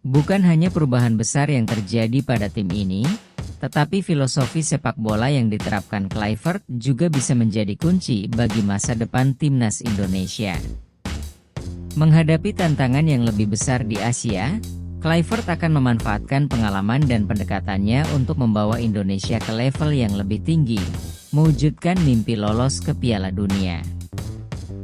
Bukan hanya perubahan besar yang terjadi pada tim ini, tetapi filosofi sepak bola yang diterapkan Kluivert juga bisa menjadi kunci bagi masa depan timnas Indonesia. Menghadapi tantangan yang lebih besar di Asia, Kluivert akan memanfaatkan pengalaman dan pendekatannya untuk membawa Indonesia ke level yang lebih tinggi, mewujudkan mimpi lolos ke Piala Dunia.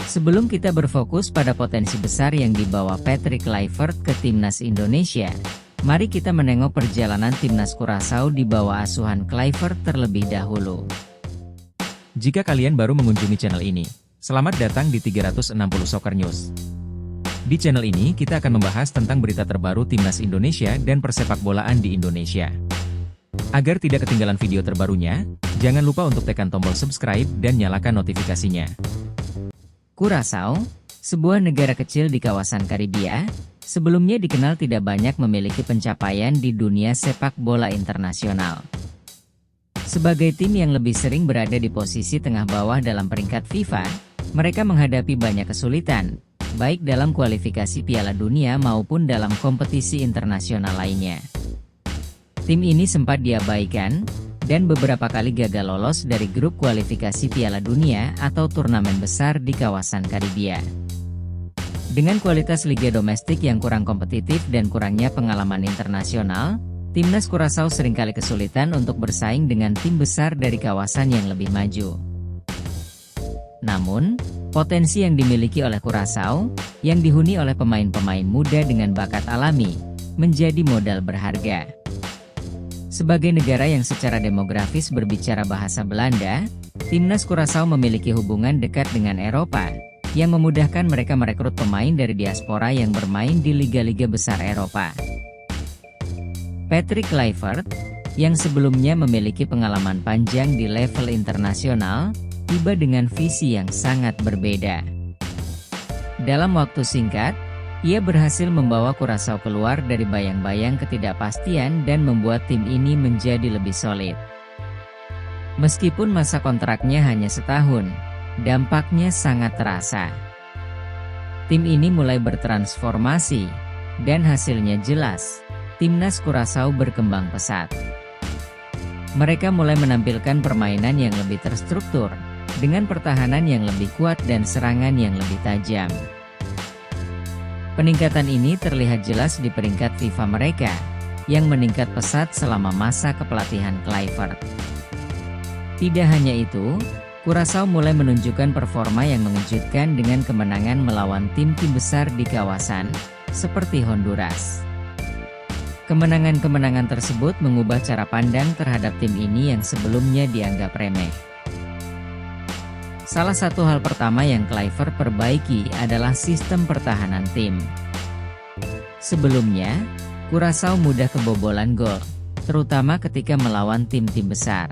Sebelum kita berfokus pada potensi besar yang dibawa Patrick Kluivert ke timnas Indonesia, mari kita menengok perjalanan timnas Curaçao di bawah asuhan Kluivert terlebih dahulu. Jika kalian baru mengunjungi channel ini, selamat datang di 360 Soccer News. Di channel ini kita akan membahas tentang berita terbaru timnas Indonesia dan persepak bolaan di Indonesia. Agar tidak ketinggalan video terbarunya, jangan lupa untuk tekan tombol subscribe dan nyalakan notifikasinya. Curaçao, sebuah negara kecil di kawasan Karibia, sebelumnya dikenal tidak banyak memiliki pencapaian di dunia sepak bola internasional. Sebagai tim yang lebih sering berada di posisi tengah bawah dalam peringkat FIFA, mereka menghadapi banyak kesulitan, baik dalam kualifikasi Piala Dunia maupun dalam kompetisi internasional lainnya. Tim ini sempat diabaikan, dan beberapa kali gagal lolos dari grup kualifikasi Piala Dunia atau turnamen besar di kawasan Karibia. Dengan kualitas liga domestik yang kurang kompetitif dan kurangnya pengalaman internasional, timnas Curaçao seringkali kesulitan untuk bersaing dengan tim besar dari kawasan yang lebih maju. Namun, potensi yang dimiliki oleh Curaçao, yang dihuni oleh pemain-pemain muda dengan bakat alami, menjadi modal berharga. Sebagai negara yang secara demografis berbicara bahasa Belanda, timnas Curaçao memiliki hubungan dekat dengan Eropa, yang memudahkan mereka merekrut pemain dari diaspora yang bermain di liga-liga besar Eropa. Patrick Kluivert, yang sebelumnya memiliki pengalaman panjang di level internasional, tiba dengan visi yang sangat berbeda. Dalam waktu singkat, ia berhasil membawa Curaçao keluar dari bayang-bayang ketidakpastian dan membuat tim ini menjadi lebih solid. Meskipun masa kontraknya hanya setahun, dampaknya sangat terasa. Tim ini mulai bertransformasi, dan hasilnya jelas, timnas Curaçao berkembang pesat. Mereka mulai menampilkan permainan yang lebih terstruktur, dengan pertahanan yang lebih kuat dan serangan yang lebih tajam. Peningkatan ini terlihat jelas di peringkat FIFA mereka, yang meningkat pesat selama masa kepelatihan Kluivert. Tidak hanya itu, Curaçao mulai menunjukkan performa yang mengejutkan dengan kemenangan melawan tim-tim besar di kawasan, seperti Honduras. Kemenangan-kemenangan tersebut mengubah cara pandang terhadap tim ini yang sebelumnya dianggap remeh. Salah satu hal pertama yang Kluivert perbaiki adalah sistem pertahanan tim. Sebelumnya, Curaçao mudah kebobolan gol, terutama ketika melawan tim-tim besar.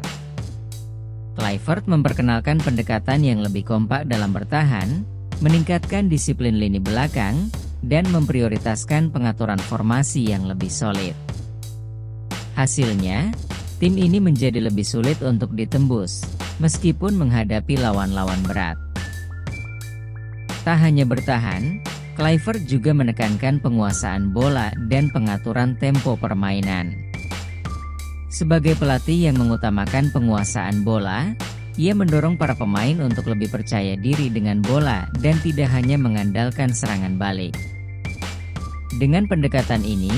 Kluivert memperkenalkan pendekatan yang lebih kompak dalam bertahan, meningkatkan disiplin lini belakang, dan memprioritaskan pengaturan formasi yang lebih solid. Hasilnya, tim ini menjadi lebih sulit untuk ditembus, meskipun menghadapi lawan-lawan berat. Tak hanya bertahan, Kluivert juga menekankan penguasaan bola dan pengaturan tempo permainan. Sebagai pelatih yang mengutamakan penguasaan bola, ia mendorong para pemain untuk lebih percaya diri dengan bola dan tidak hanya mengandalkan serangan balik. Dengan pendekatan ini,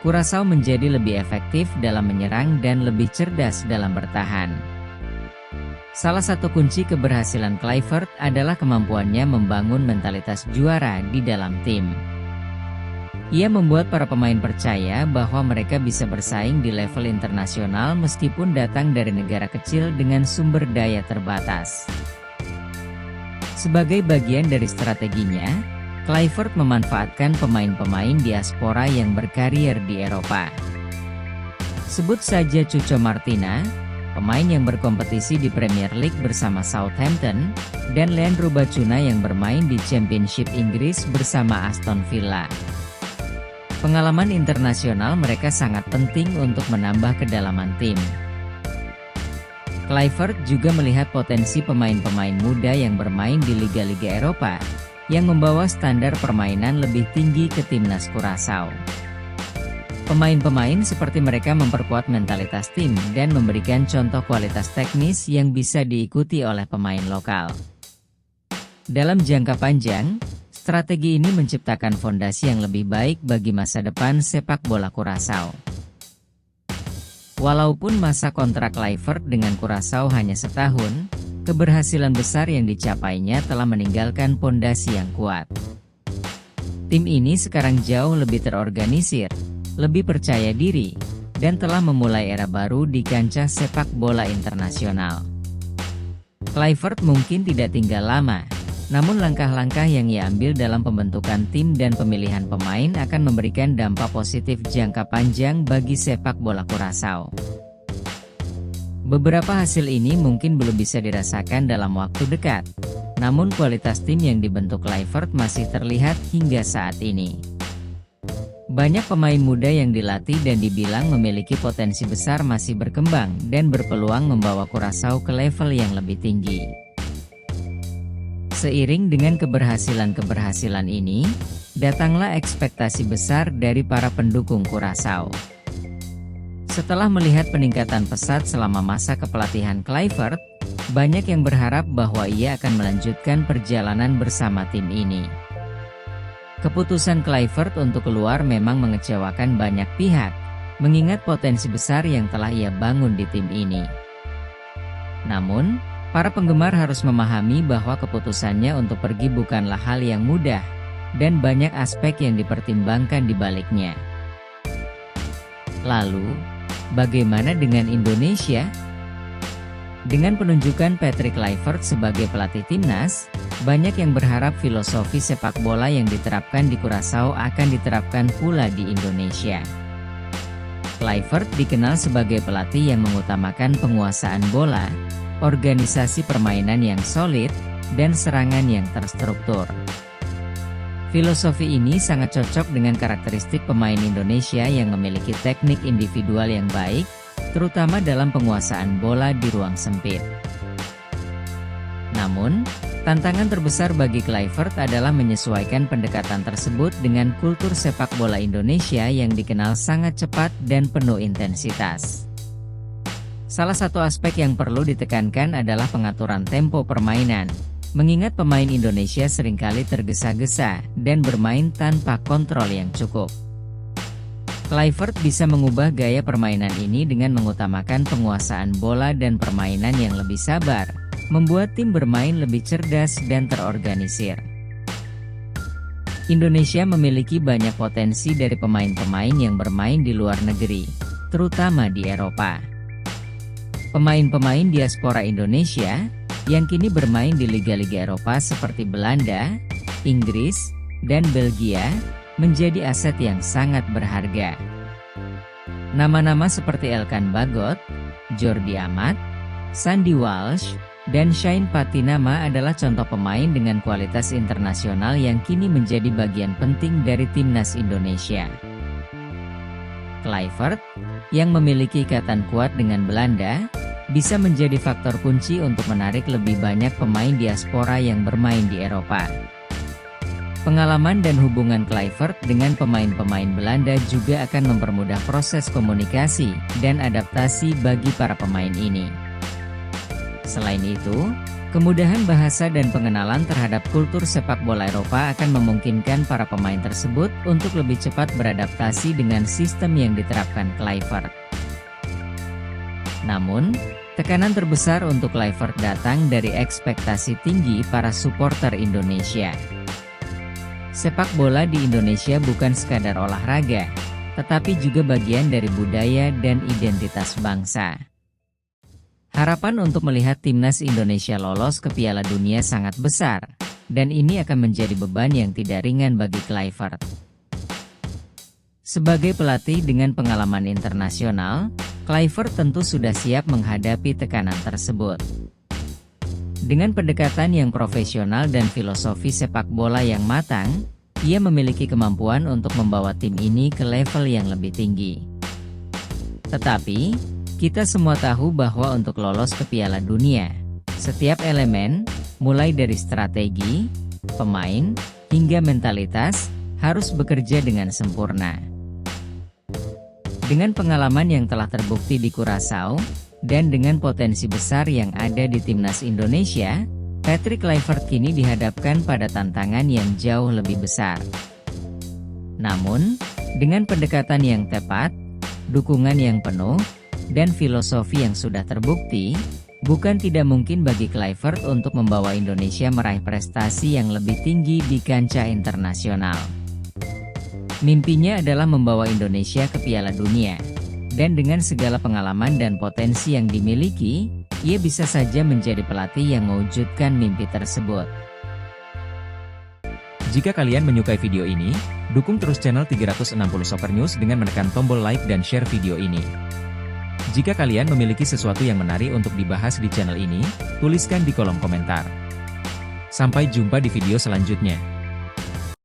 Curaçao menjadi lebih efektif dalam menyerang dan lebih cerdas dalam bertahan. Salah satu kunci keberhasilan Kluivert adalah kemampuannya membangun mentalitas juara di dalam tim. Ia membuat para pemain percaya bahwa mereka bisa bersaing di level internasional meskipun datang dari negara kecil dengan sumber daya terbatas. Sebagai bagian dari strateginya, Kluivert memanfaatkan pemain-pemain diaspora yang berkarier di Eropa. Sebut saja Cucho Martina, pemain yang berkompetisi di Premier League bersama Southampton, dan Leandro Bacuna yang bermain di Championship Inggris bersama Aston Villa. Pengalaman internasional mereka sangat penting untuk menambah kedalaman tim. Kluivert juga melihat potensi pemain-pemain muda yang bermain di liga-liga Eropa, yang membawa standar permainan lebih tinggi ke timnas Curaçao. Pemain-pemain seperti mereka memperkuat mentalitas tim dan memberikan contoh kualitas teknis yang bisa diikuti oleh pemain lokal. Dalam jangka panjang, strategi ini menciptakan fondasi yang lebih baik bagi masa depan sepak bola Curaçao. Walaupun masa kontrak Kluivert dengan Curaçao hanya setahun, keberhasilan besar yang dicapainya telah meninggalkan fondasi yang kuat. Tim ini sekarang jauh lebih terorganisir, lebih percaya diri, dan telah memulai era baru di kancah sepak bola internasional. Kluivert mungkin tidak tinggal lama, namun langkah-langkah yang ia ambil dalam pembentukan tim dan pemilihan pemain akan memberikan dampak positif jangka panjang bagi sepak bola Curaçao. Beberapa hasil ini mungkin belum bisa dirasakan dalam waktu dekat, namun kualitas tim yang dibentuk Kluivert masih terlihat hingga saat ini. Banyak pemain muda yang dilatih dan dibilang memiliki potensi besar masih berkembang dan berpeluang membawa Curaçao ke level yang lebih tinggi. Seiring dengan keberhasilan-keberhasilan ini, datanglah ekspektasi besar dari para pendukung Curaçao. Setelah melihat peningkatan pesat selama masa kepelatihan Kluivert, banyak yang berharap bahwa ia akan melanjutkan perjalanan bersama tim ini. Keputusan Kluivert untuk keluar memang mengecewakan banyak pihak, mengingat potensi besar yang telah ia bangun di tim ini. Namun, para penggemar harus memahami bahwa keputusannya untuk pergi bukanlah hal yang mudah, dan banyak aspek yang dipertimbangkan di baliknya. Lalu, bagaimana dengan Indonesia? Dengan penunjukan Patrick Kluivert sebagai pelatih timnas, banyak yang berharap filosofi sepak bola yang diterapkan di Curaçao akan diterapkan pula di Indonesia. Kluivert dikenal sebagai pelatih yang mengutamakan penguasaan bola, organisasi permainan yang solid, dan serangan yang terstruktur. Filosofi ini sangat cocok dengan karakteristik pemain Indonesia yang memiliki teknik individual yang baik, terutama dalam penguasaan bola di ruang sempit. Namun, tantangan terbesar bagi Kluivert adalah menyesuaikan pendekatan tersebut dengan kultur sepak bola Indonesia yang dikenal sangat cepat dan penuh intensitas. Salah satu aspek yang perlu ditekankan adalah pengaturan tempo permainan, mengingat pemain Indonesia seringkali tergesa-gesa dan bermain tanpa kontrol yang cukup. Kluivert bisa mengubah gaya permainan ini dengan mengutamakan penguasaan bola dan permainan yang lebih sabar, membuat tim bermain lebih cerdas dan terorganisir. Indonesia memiliki banyak potensi dari pemain-pemain yang bermain di luar negeri, terutama di Eropa. Pemain-pemain diaspora Indonesia, yang kini bermain di liga-liga Eropa seperti Belanda, Inggris, dan Belgia, menjadi aset yang sangat berharga. Nama-nama seperti Elkan Bagot, Jordi Amat, Sandy Walsh, dan Shane Patinama adalah contoh pemain dengan kualitas internasional yang kini menjadi bagian penting dari timnas Indonesia. Kluivert, yang memiliki ikatan kuat dengan Belanda, bisa menjadi faktor kunci untuk menarik lebih banyak pemain diaspora yang bermain di Eropa. Pengalaman dan hubungan Kluivert dengan pemain-pemain Belanda juga akan mempermudah proses komunikasi dan adaptasi bagi para pemain ini. Selain itu, kemudahan bahasa dan pengenalan terhadap kultur sepak bola Eropa akan memungkinkan para pemain tersebut untuk lebih cepat beradaptasi dengan sistem yang diterapkan Kluivert. Namun, tekanan terbesar untuk Kluivert datang dari ekspektasi tinggi para supporter Indonesia. Sepak bola di Indonesia bukan sekadar olahraga, tetapi juga bagian dari budaya dan identitas bangsa. Harapan untuk melihat timnas Indonesia lolos ke Piala Dunia sangat besar, dan ini akan menjadi beban yang tidak ringan bagi Kluivert. Sebagai pelatih dengan pengalaman internasional, Kluivert tentu sudah siap menghadapi tekanan tersebut. Dengan pendekatan yang profesional dan filosofi sepak bola yang matang, ia memiliki kemampuan untuk membawa tim ini ke level yang lebih tinggi. Tetapi, kita semua tahu bahwa untuk lolos ke Piala Dunia, setiap elemen, mulai dari strategi, pemain, hingga mentalitas, harus bekerja dengan sempurna. Dengan pengalaman yang telah terbukti di Curaçao, dan dengan potensi besar yang ada di timnas Indonesia, Patrick Kluivert kini dihadapkan pada tantangan yang jauh lebih besar. Namun, dengan pendekatan yang tepat, dukungan yang penuh, dan filosofi yang sudah terbukti, bukan tidak mungkin bagi Kluivert untuk membawa Indonesia meraih prestasi yang lebih tinggi di kancah internasional. Mimpinya adalah membawa Indonesia ke Piala Dunia. Dan dengan segala pengalaman dan potensi yang dimiliki, ia bisa saja menjadi pelatih yang mewujudkan mimpi tersebut. Jika kalian menyukai video ini, dukung terus channel 360 Soccer News dengan menekan tombol like dan share video ini. Jika kalian memiliki sesuatu yang menarik untuk dibahas di channel ini, tuliskan di kolom komentar. Sampai jumpa di video selanjutnya.